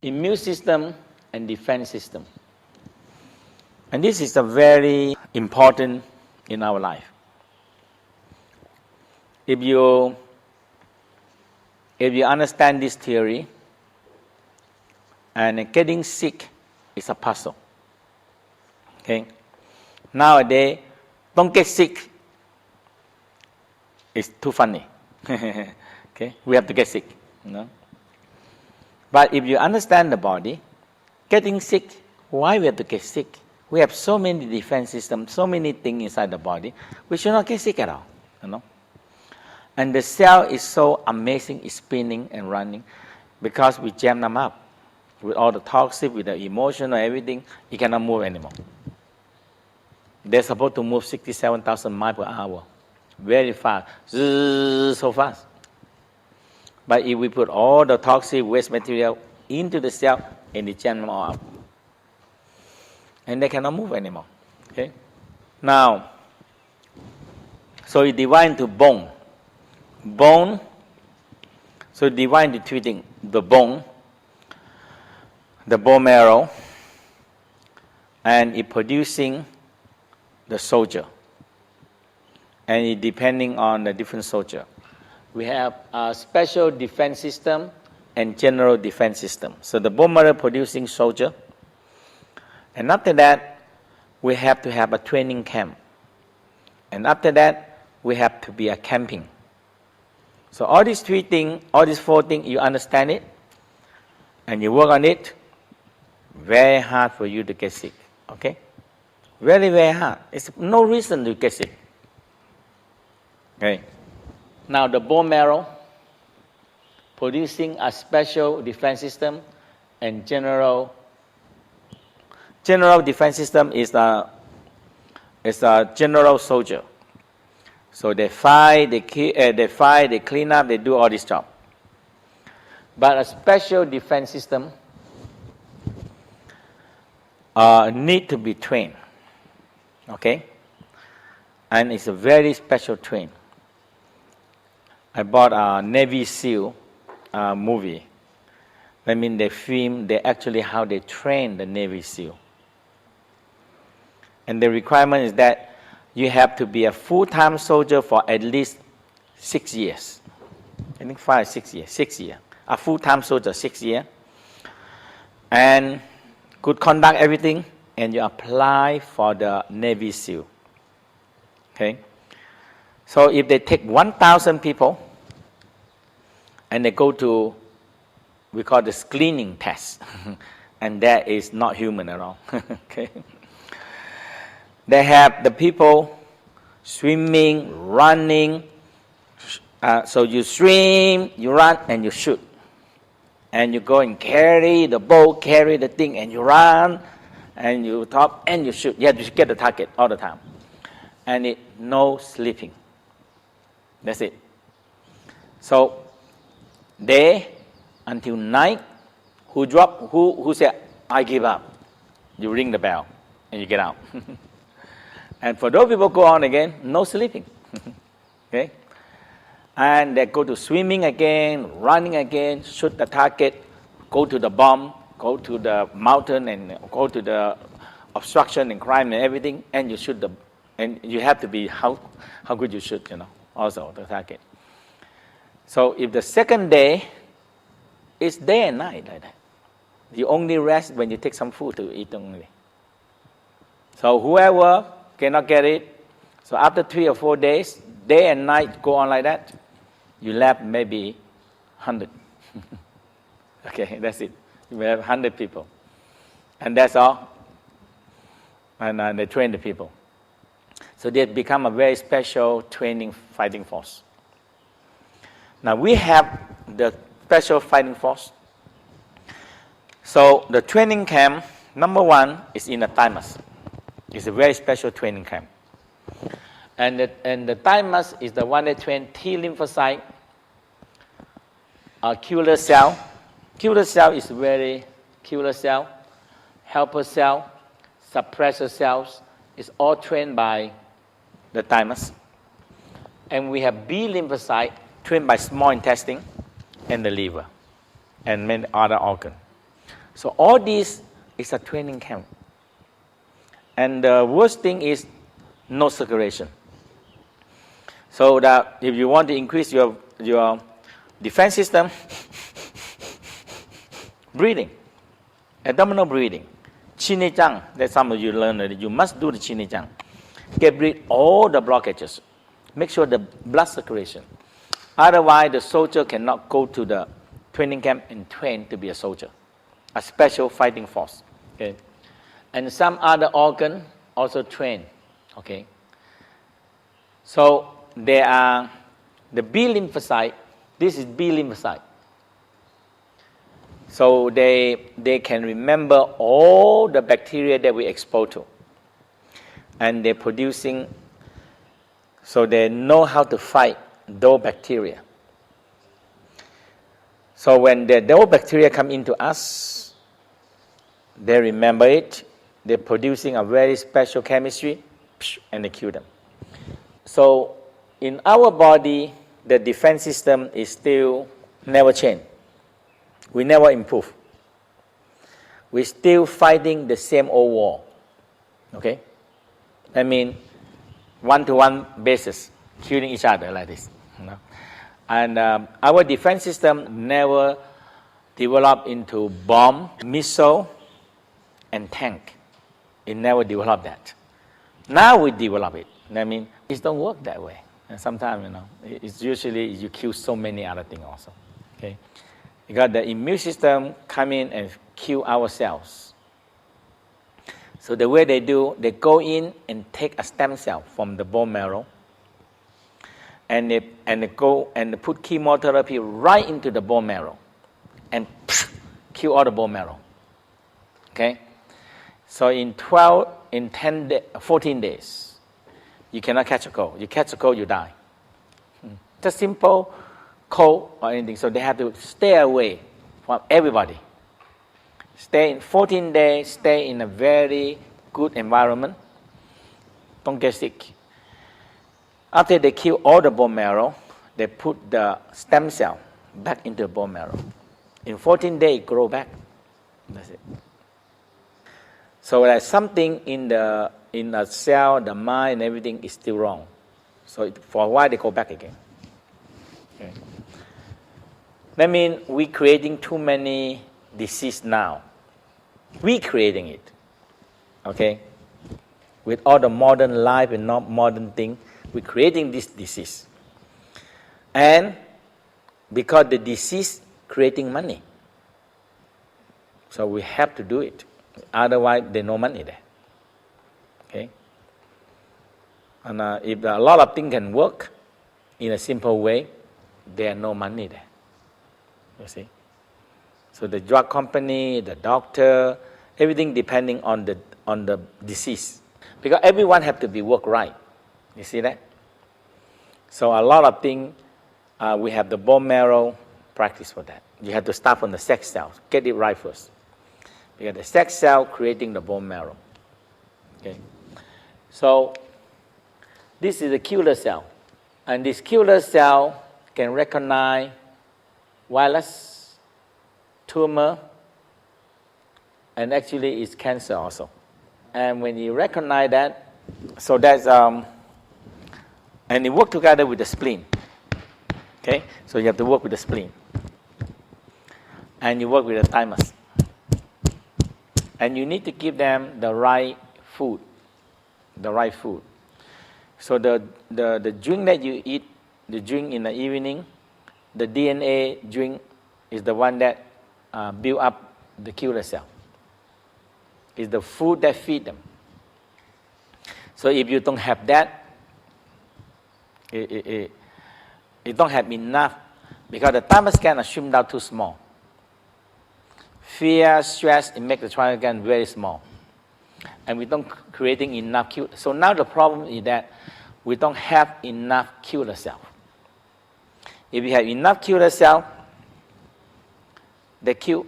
immune system and defense system. And this is a very important in our life. If you understand this theory, and getting sick is a puzzle. Okay? Nowadays, don't get sick. It's too funny. Okay? We have to get sick. You know? But if you understand the body, getting sick, why we have to get sick? We have so many defense systems, so many things inside the body. We should not get sick at all. You know? And the cell is so amazing, it's spinning and running because we jam them up. With all the toxic, with the emotion or everything, it cannot move anymore. They're supposed to move 67,000 miles per hour. Very fast. So fast. But if we put all the toxic waste material into the cell, and it jam them all up. And they cannot move anymore. Okay? Now, so it divides into bone. Bone, so it divides into 3 things. The bone marrow, and it producing the soldier. And it depending on the different soldier. We have a special defense system and general defense system. So the bone marrow producing soldier. And after that, we have to have a training camp. And after that, we have to be a camping. So all these 3 things, all these 4 things, you understand it, and you work on it, very hard for you to get sick. Okay? Very, very hard. It's no reason to get sick. Okay? Now the bone marrow producing a special defense system and general defense system is a general soldier. So they fight, they clean up, they do all this job. But a special defense system need to be trained. Okay? And it's a very special train. I bought a Navy SEAL movie. I mean, they actually how they train the Navy SEAL. And the requirement is that you have to be a full-time soldier for at least 6 years. I think 5 or 6 years. 6 years. A full-time soldier, 6 years. And good conduct, everything, and you apply for the Navy SEAL. Okay? So if they take 1,000 people and they go to, we call the screening test, and that is not human at all. Okay? They have the people swimming, running. So you swim, you run, and you shoot. And you go and carry the bow, carry the thing, and you run, and you top, and you shoot. You have to get the target all the time. And no sleeping. That's it. So, day until night, who said, I give up? You ring the bell, and you get out. And for those people go on again, no sleeping. Okay? And they go to swimming again, running again, shoot the target, go to the bomb, go to the mountain, and go to the obstruction and crime and everything, and you shoot and you have to be how good you shoot, also the target. So if the second day, it's day and night like that. You only rest when you take some food to eat only. So whoever cannot get it, so after 3 or 4 days, day and night go on like that, you left maybe 100. Okay, that's it. You have 100 people. And that's all. And they train the people. So they become a very special training fighting force. Now we have the special fighting force. So the training camp, number 1 is in the thymus. It's a very special training camp. And the thymus is the one that trains T lymphocyte, killer cell. Killer cell is very killer cell, helper cell, suppressor cells. It's all trained by the thymus. And we have B lymphocyte trained by small intestine and the liver and many other organs. So all this is a training camp. And the worst thing is no circulation. So that if you want to increase your defense system, breathing, abdominal breathing, chinichang, that some of you learned that you must do the chinichang. Get rid all the blockages. Make sure the blood circulation. Otherwise, the soldier cannot go to the training camp and train to be a soldier, a special fighting force. Okay, and some other organ also train. Okay, so there are the B lymphocyte. This is B lymphocyte. So they can remember all the bacteria that we expose to, and they're producing. So they know how to fight those bacteria. So when those bacteria come into us, they remember it. They're producing a very special chemistry, and they kill them. So in our body, the defense system is still never changed. We never improve. We're still fighting the same old war. Okay? I mean, one-to-one basis, killing each other like this. You know? And our defense system never developed into bomb, missile, and tank. It never developed that. Now we develop it. I mean, it don't work that way. And sometimes, you know, it's usually you kill so many other things also. Okay? Because the immune system come in and kill our cells. So the way they do, they go in and take a stem cell from the bone marrow, and they go and they put chemotherapy right into the bone marrow, and kill all the bone marrow. Okay, so in 14 days, you cannot catch a cold. You catch a cold, you die. Just simple cold or anything. So they have to stay away from everybody. Stay in 14 days, stay in a very good environment. Don't get sick. After they kill all the bone marrow, they put the stem cell back into the bone marrow. In 14 days, it grow back. That's it. So there's something in the cell, the mind, and everything is still wrong. So for a while, they go back again. Okay. That means we're creating too many disease now. We creating it, okay? With all the modern life and not modern thing, we're creating this disease. And because the disease creating money, so we have to do it. Otherwise, there's no money there, okay? And if a lot of things can work in a simple way, there's no money there. You see? So the drug company, the doctor, everything depending on the disease. Because everyone have to be work right. You see that? So a lot of things, we have the bone marrow practice for that. You have to start from the sex cells. Get it right first. Because the sex cell creating the bone marrow. Okay. So this is a killer cell. And this killer cell can recognize virus, tumor, and actually it's cancer also. And when you recognize that, so that's and it work together with the spleen. Okay, so you have to work with the spleen, and you work with the thymus, and you need to give them the right food, So the drink that you eat, the drink in the evening, the DNA drink is the one that build up the killer cell. It's the food that feed them. So if you don't have that, it don't have enough, because the thymus gland are shrunk down too small. Fear, stress, it makes the thymus gland very small. And we don't creating enough killer. So now the problem is that we don't have enough killer cell. If you have enough killer cell, they kill.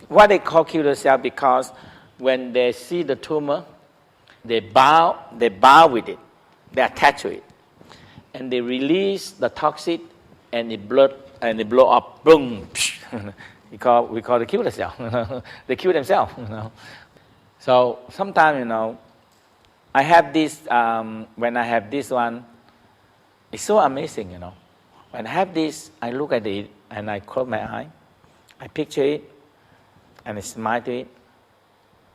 Why they call killer cell? Because when they see the tumor, they bow with it, they attach to it, and they release the toxic, and it blow up, boom, we call it kill the cell. They kill themselves. So sometimes, I have this, when I have this one, it's so amazing, When I have this, I look at it and I close my eye, I picture it, and I smile to it,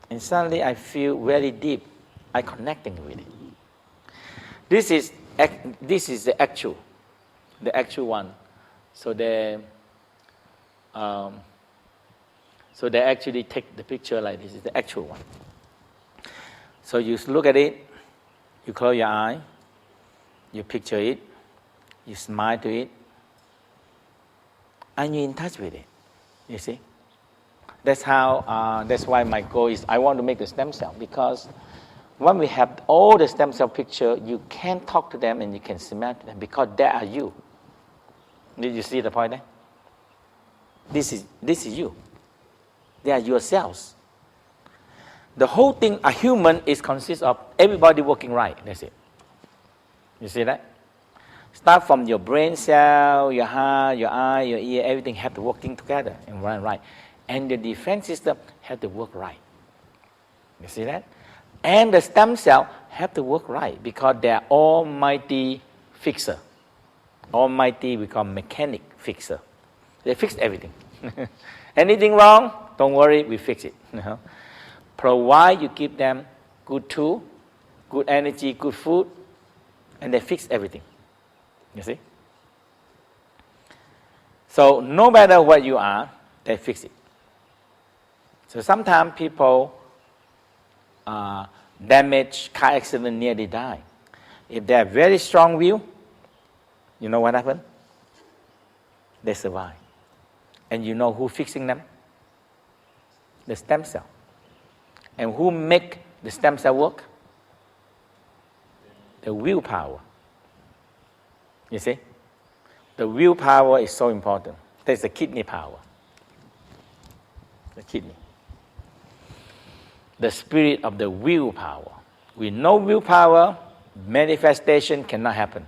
and suddenly I feel very deep, I connecting with it. This is the actual one. So they actually take the picture like this. Is the actual one. So you look at it, you close your eye, you picture it, you smile to it, and you're in touch with it. You see? That's why my goal is I want to make the stem cell, because when we have all the stem cell picture, you can talk to them and you can smile to them because they are you. Did you see the point there? This is you. They are yourselves. The whole thing, a human, consists of everybody working right. That's it. You see that? Start from your brain cell, your heart, your eye, your ear, everything have to working together and run right. And the defense system have to work right. You see that? And the stem cell have to work right because they are almighty fixer. Almighty, we call mechanic fixer. They fix everything. Anything wrong, don't worry, we fix it. Provide, you give them good tool, good energy, good food, and they fix everything. You see? So no matter what you are, they fix it. So sometimes people damage, car accident, nearly die. If they have very strong will, you know what happened? They survive. And you know who fixing them? The stem cell. And who make the stem cell work? The willpower. You see? The willpower is so important. That's the kidney power. The kidney. The spirit of the willpower. With no willpower, manifestation cannot happen.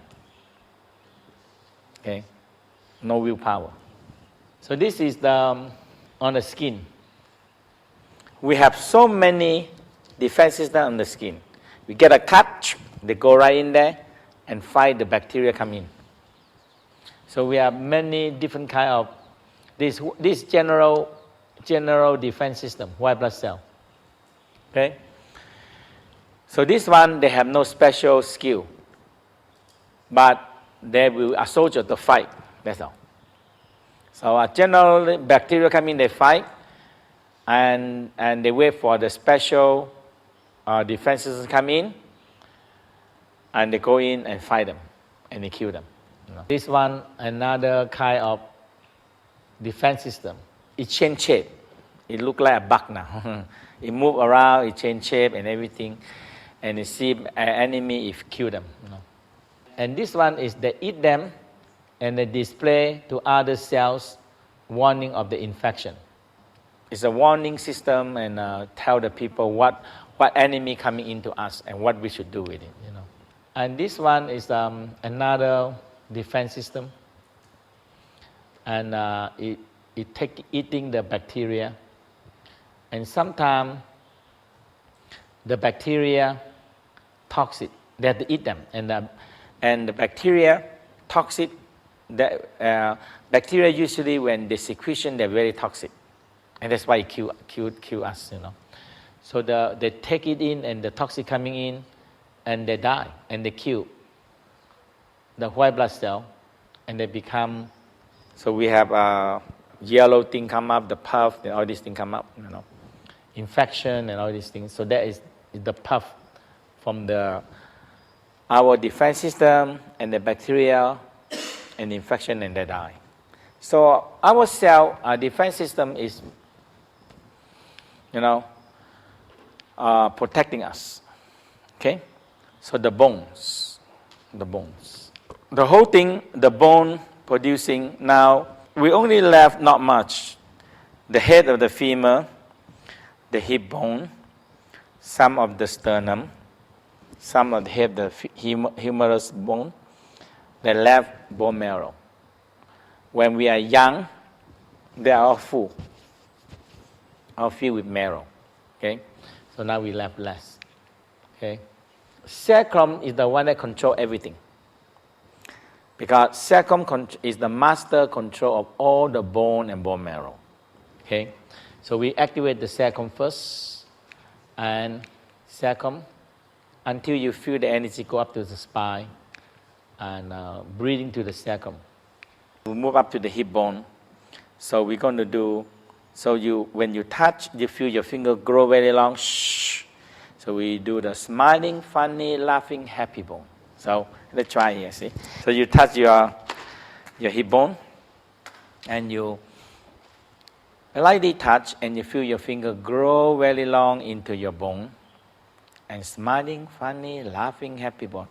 Okay? No willpower. So this is on the skin. We have so many defense systems on the skin. We get a cut, they go right in there and fight the bacteria come in. So we have many different kind of this general defense system, white blood cell. Okay? So this one, they have no special skill. But they will a soldier to fight. That's all. So generally, bacteria come in, they fight. And they wait for the special defenses to come in, and they go in and fight them, and they kill them. This one, another kind of defense system. It change shape. It look like a bug now. It move around, it change shape and everything, and it see an enemy if kill them. And this one is they eat them, and they display to other cells warning of the infection. It's a warning system and tell the people what enemy coming into us and what we should do with it. And this one is another defense system, and it take eating the bacteria, and sometimes the bacteria toxic. They have to eat them, and the bacteria toxic. The bacteria usually when they secretion they're very toxic. And that's why it kill us, So they take it in, and the toxic coming in, and they die, and they kill the white blood cell, and they become. So we have yellow thing come up, the puff, and all these things come up, infection and all these things. So that is the puff from our defense system and the bacteria and the infection, and they die. So our cell, our defense system is protecting us. Okay? So the bones. The whole thing, the bone producing, now we only left not much. The head of the femur, the hip bone, some of the sternum, some of the head, the humerus bone, the left bone marrow. When we are young, They are all full, all filled with marrow. Okay, so now we left less. Okay, sacrum is the one that controls everything. Because sacrum is the master control of all the bone and bone marrow. Okay, so we activate the sacrum first, and sacrum until you feel the energy go up to the spine, and breathing to the sacrum. We move up to the hip bone. So we're going to do. So when you touch, you feel your finger grow very long. Shh. So we do the smiling, funny, laughing, happy bone. So let's try here, see. So you touch your hip bone, and you lightly touch, and you feel your finger grow very long into your bone. And smiling, funny, laughing, happy bone.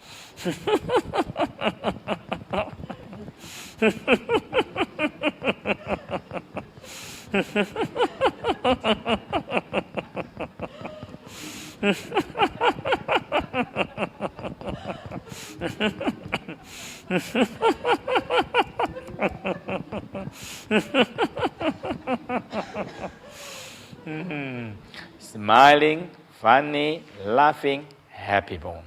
Smiling, funny, laughing, happy bone.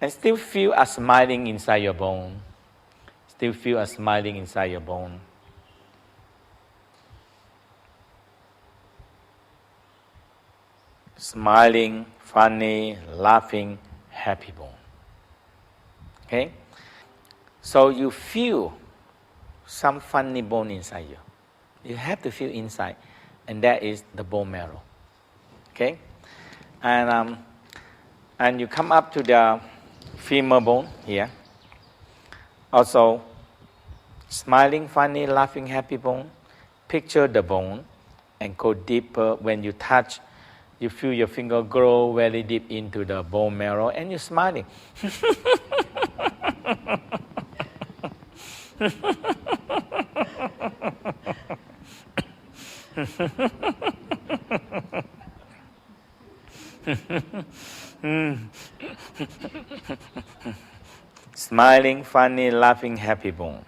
And still feel a smiling inside your bone. Still feel a smiling inside your bone. Smiling, funny, laughing, happy bone. Okay? So you feel some funny bone inside you. You have to feel inside, and that is the bone marrow. Okay? And you come up to the femur bone here. Also, smiling, funny, laughing, happy bone. Picture the bone and go deeper. When you touch, you feel your finger grow very deep into the bone marrow, and you're smiling. Smiling, funny, laughing, happy bone.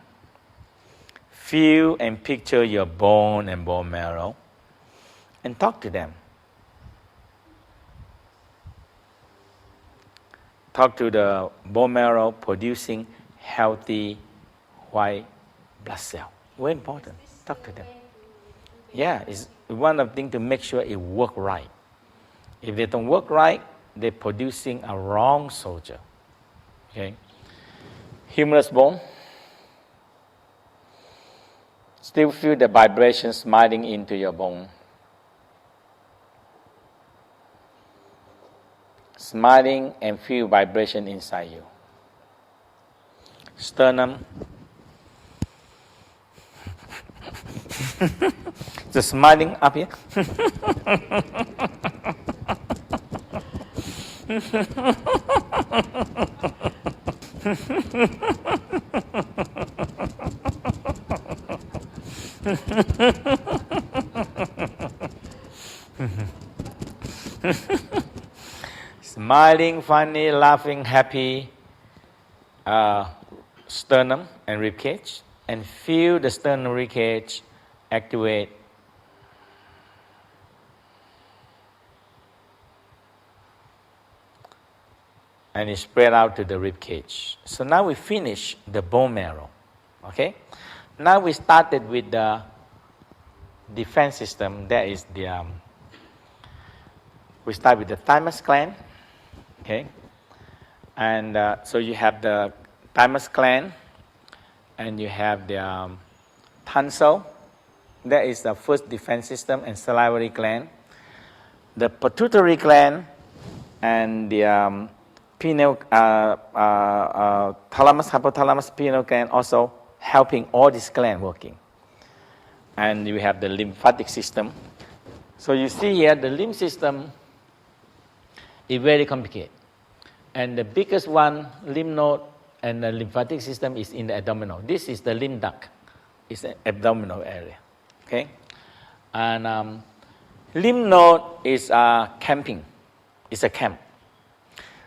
Feel and picture your bone and bone marrow, and talk to them. Talk to the bone marrow producing healthy white blood cell. Very important. Talk to them. Yeah, it's one of the things to make sure it works right. If they don't work right, they're producing a wrong soldier. Okay. Humerus bone. Still feel the vibration smiling into your bone. Smiling and feel vibration inside you. Sternum. The smiling up here. Smiling, funny, laughing, happy sternum and rib cage, and feel the sternum rib cage activate. And it spread out to the rib cage. So now we finish the bone marrow. Okay? Now we started with the defense system. That is the we start with the thymus gland. Okay? And so you have the thymus gland, and you have the tonsil. That is the first defense system, and salivary gland. The pituitary gland and the pineal, thalamus, hypothalamus, pineal gland also helping all these glands working. And you have the lymphatic system. So you see here the lymph system is very complicated. And the biggest one, lymph node and the lymphatic system, is in the abdominal. This is the lymph duct. It's an abdominal area. Okay? And lymph node is camping. It's a camp.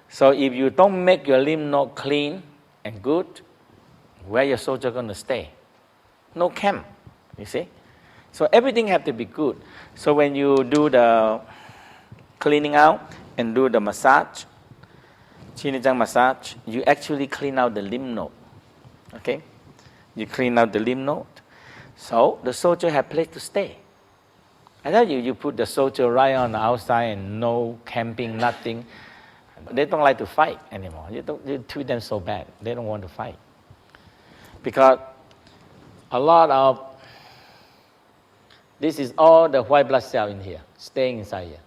So if you don't make your lymph node clean and good, where your soldier going to stay? No camp. You see? So everything has to be good. So when you do the cleaning out and do the massage, Chinijang massage, you actually clean out the lymph node. Okay? You clean out the lymph node. So the soldier have place to stay. I tell you, you put the soldier right on the outside and no camping, nothing. They don't like to fight anymore. You treat them so bad. They don't want to fight. Because a lot of, this is all the white blood cell in here, staying inside here.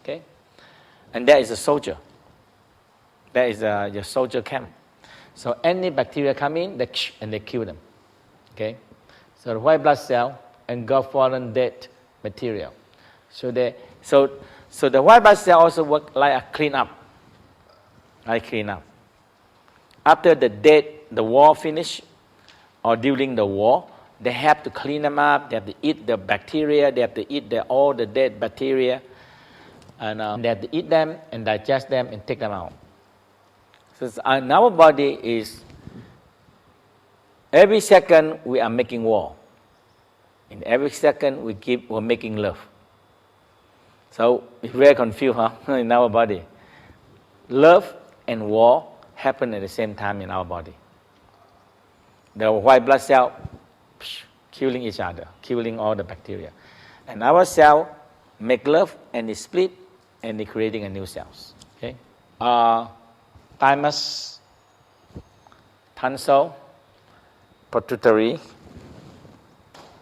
Okay? And that is a soldier. That is your soldier camp. So any bacteria come in, and they kill them. Okay? So the white blood cell engulf foreign dead material. So the white blood cell also work like a clean up. Like clean up. After the war finish, or during the war, they have to clean them up. They have to eat the bacteria. They have to eat all the dead bacteria, and they have to eat them and digest them and take them out. So our body is, every second we are making war. In every second we're making love. So it's very confused, huh? In our body. Love and war happen at the same time in our body. The white blood cell killing each other, killing all the bacteria. And our cell make love and they split and they creating a new cells. Okay? Thymus, tonsil, pituitary,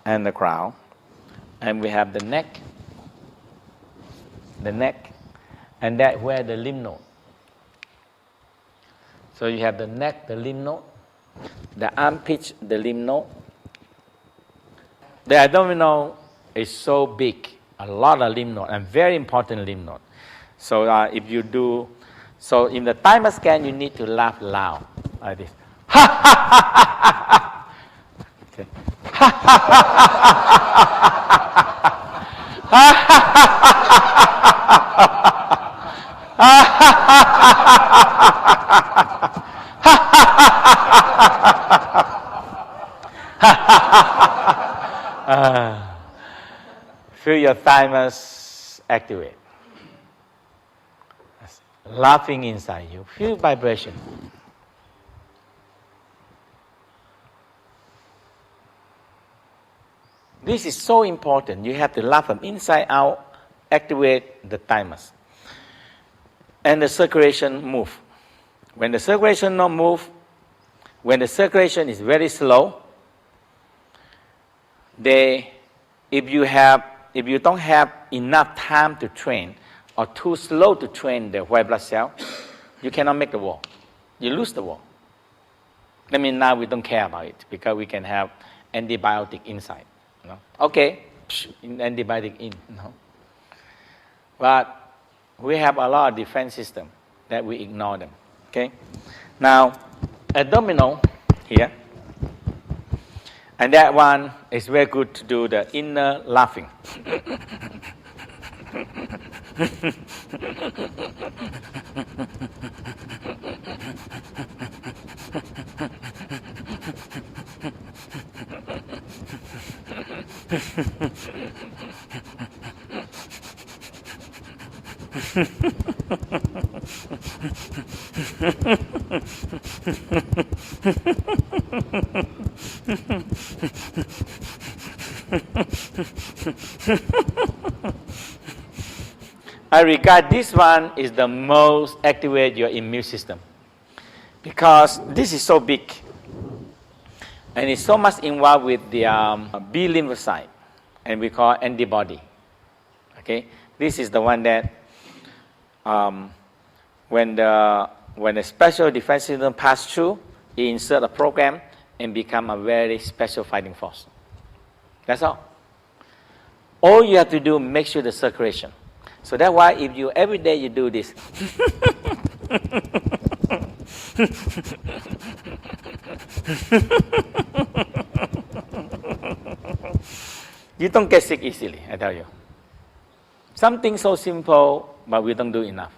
and the crown. And we have the neck, and that's where the lymph node. So you have the neck, the lymph node, the armpit, the lymph node. The abdominal is so big, a lot of lymph node, and very important lymph node. So if you do, so in the thymus scan, you need to laugh loud like this. Okay. Feel your thymus activate. Laughing inside you. Feel vibration. This is so important. You have to laugh from inside out, activate the thymus. And the circulation move. When the circulation not move, when the circulation is very slow, if you don't have enough time to train or too slow to train the white blood cell, you cannot make the war. You lose the war. That means now we don't care about it because we can have antibiotic inside. You know? Okay, antibiotic in. No. But we have a lot of defense system that we ignore them. Okay. Now, abdominal here. And that one is very good to do the inner laughing. I regard this one is the most activate your immune system because this is so big and it's so much involved with the B lymphocyte and we call antibody. Okay, this is the one that when the special defense system pass through, it insert a program and become a very special fighting force. That's all. All you have to do, make sure the circulation. So that's why if you every day you do this, you don't get sick easily, I tell you. Something so simple, but we don't do enough.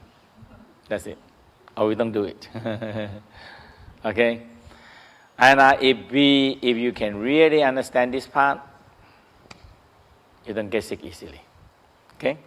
That's it. Or we don't do it. Okay? And if you can really understand this part, you don't get sick easily. Okay?